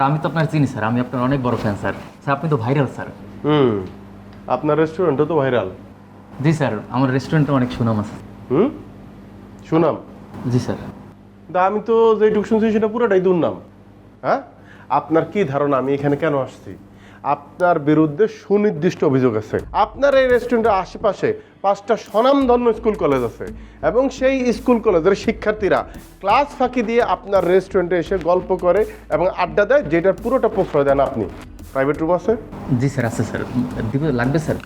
আমি তো আপনার চিনি স্যার, আমি আপনার অনেক বড় ফ্যান স্যার। স্যার আপনি তো ভাইরাল স্যার। হুম, আপনার রেস্টুরেন্টও তো ভাইরাল। জি স্যার, আমার রেস্টুরেন্টে অনেক সুনাম আছে। সুনাম? জি স্যার। তা আমি তো যেটুকু শুনছি সেটা পুরোটাই দুর্নাম। হ্যাঁ, আপনার কি ধারণা আমি এখানে কেন আসছি? আপনার বিরুদ্ধে সুনির্দিষ্ট অভিযোগ আছে। আপনার এই রেস্টুরেন্টের আশেপাশে 5টা স্বনামধন্য স্কুল কলেজ আছে এবং সেই স্কুল কলেজের শিক্ষার্থীরা ক্লাস ফাঁকি দিয়ে আপনার রেস্টুরেন্টে এসে গল্প করে এবং আড্ডা দেয়, যেটার পুরোটা প্রশ্রয় দেন আপনি। প্রাইভেট রুম আছে? জি স্যার আছে স্যার। দিবে লাগবে স্যার?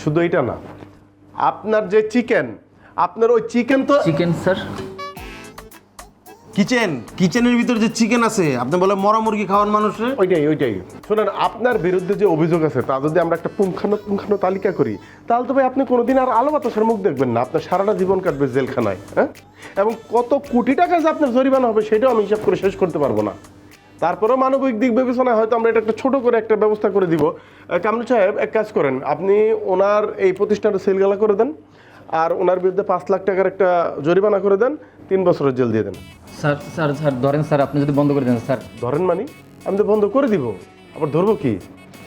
শুধু এটা না, আপনার যে চিকেন, আপনার ওই চিকেন তো চিকেন স্যার? কিচেনের ভিতর যে চিকেন আছে আপনি বলে মরা মুরগি খাওয়ার মানুষের। ওইটাই শোনেন, আপনার বিরুদ্ধে যে অভিযোগ আছে তা যদি আমরা একটা পুঙ্খানু তালিকা করি, তাহলে তো ভাই আপনি কোনোদিন আর আলো বাতাসের মুখ দেখবেন না। আপনার সারাটা জীবন কাটবে জেলখানায়। হ্যাঁ, এবং কত কোটি টাকা যে আপনার জরিমানা হবে সেটাও আমি হিসাব করে শেষ করতে পারবো না। তারপরেও মানবিক দিক বিবেচনায় হয়তো আমরা এটা একটা ছোট করে একটা ব্যবস্থা করে দিব। কামরুল সাহেব, এক কাজ করেন, আপনি ওনার এই প্রতিষ্ঠানটা সিলগালা করে দেন আর ওনার বিরুদ্ধে 5 লাখ টাকার একটা জরিমানা করে দেন, 3 বছরের জেল দিয়ে দেন। স্যার স্যার স্যার ধরেন স্যার, আপনি যদি বন্ধ করে দেন স্যার। ধরেন মানে? আমি তো বন্ধ করে দিব, আবার ধরবো কি?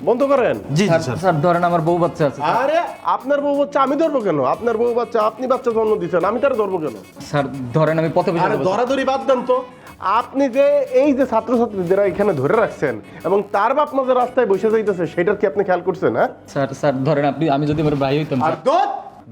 বন্ধ করেন। জি স্যার স্যার। স্যার ধরেন আমার বউ বাচ্চা আছে। আরে আপনার বউ বাচ্চা আমি ধরবো কেন? আপনার বউ বাচ্চা, আপনি বাচ্চা জন্ম দিচ্ছেন, আমি তার ধরবো কেন? স্যার ধরেন আমি পথে বসে আরে যাবো। ধরাধরি বাদ দেন তো। আপনি যে এই যে ছাত্রছাত্রীরা এখানে ধরে রাখছেন এবং তার বাপ মা যে রাস্তায় বসে যাইতেছে সেটার কি আপনি খেয়াল করছেন? হ্যাঁ স্যার স্যার ধরেন আমি যদি আমার ভাই হইতাম আর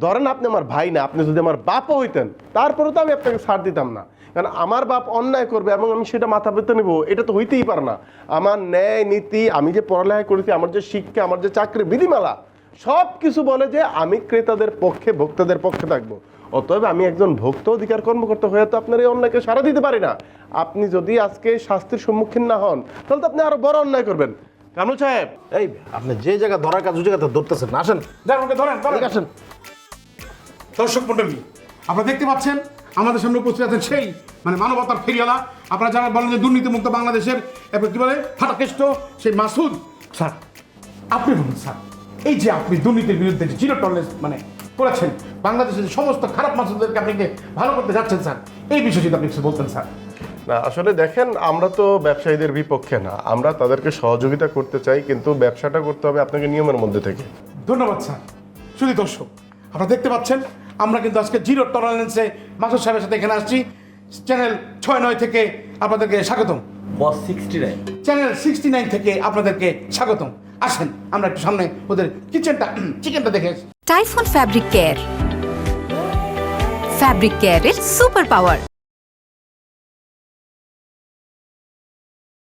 ধরেন আপনি আমার ভাই না, আপনি যদি আমার বাপও হইতেন তারপরে তো আমি আপনাকে ছাড় দিতাম না। কারণ আমার বাপ অন্যায় করবে এবং আমি সেটা মাথা পেতে নেবো, এটা তো হইতেই পারে না। আমার ন্যায় নীতি, আমি যে পড়ালেখা করেছি, আমার যে শিক্ষা, আমার যে চাকরি বিধিমালা, সব কিছু বলে যে আমি ক্রেতাদের পক্ষে, ভোক্তাদের পক্ষে থাকবো। অতএব আমি একজন ভোক্তা অধিকার কর্মকর্তা হয়ে তো আপনার এই অন্যায়কে সাড়া দিতে পারি না। আপনি যদি আজকে শাস্তির সম্মুখীন না হন তাহলে তো আপনি আরো বড় অন্যায় করবেন। কামরুল সাহেব, এই আপনি যে জায়গা ধরার কাজ ওই জায়গাতে ধরতেছেন না, আসেন ধরেন আসেন। দর্শক মন্ডলী, আপনারা দেখতে পাচ্ছেন আমাদের সামনে উপস্থিত আছেন সেই মানবতার ফেরিওয়ালা, আপনারা যারা বলেন যে দুর্নীতিমুক্ত বাংলাদেশের এবার কি বলে ফাটাকেষ্ট সেই মাসুদ স্যার। আপনি বলুন স্যার, এই যে আপনি দুর্নীতির বিরুদ্ধে যে জিরো টলারেন্স করেছেন, বাংলাদেশের যে সমস্ত খারাপ মাসুদদেরকে আপনি ভালো করতে যাচ্ছেন স্যার, এই বিষয়ে যদি আপনি কিছু বলতেন স্যার। না, আসলে দেখেন, আমরা তো ব্যবসায়ীদের বিপক্ষে না, আমরা তাদেরকে সহযোগিতা করতে চাই, কিন্তু ব্যবসাটা করতে হবে আপনাকে নিয়মের মধ্যে থেকে। ধন্যবাদ স্যার। শুধু দর্শক, আপনারা দেখতে পাচ্ছেন আমরা কিন্তু আজকে জিরো টলারেন্সে মাসুদ সাহেবের সাথে এখানে আসছি। চ্যানেল 6-9 থেকে আপনাদেরকে স্বাগতম। চ্যানেল 69 থেকে আপনাদেরকে স্বাগতম। আসেন আমরা একটু সামনে ওদের চিকেনটা দেখে আসি। টাইফুন ফ্যাব্রিক কেয়ার, ফ্যাব্রিক কেয়ারের সুপার পাওয়ার।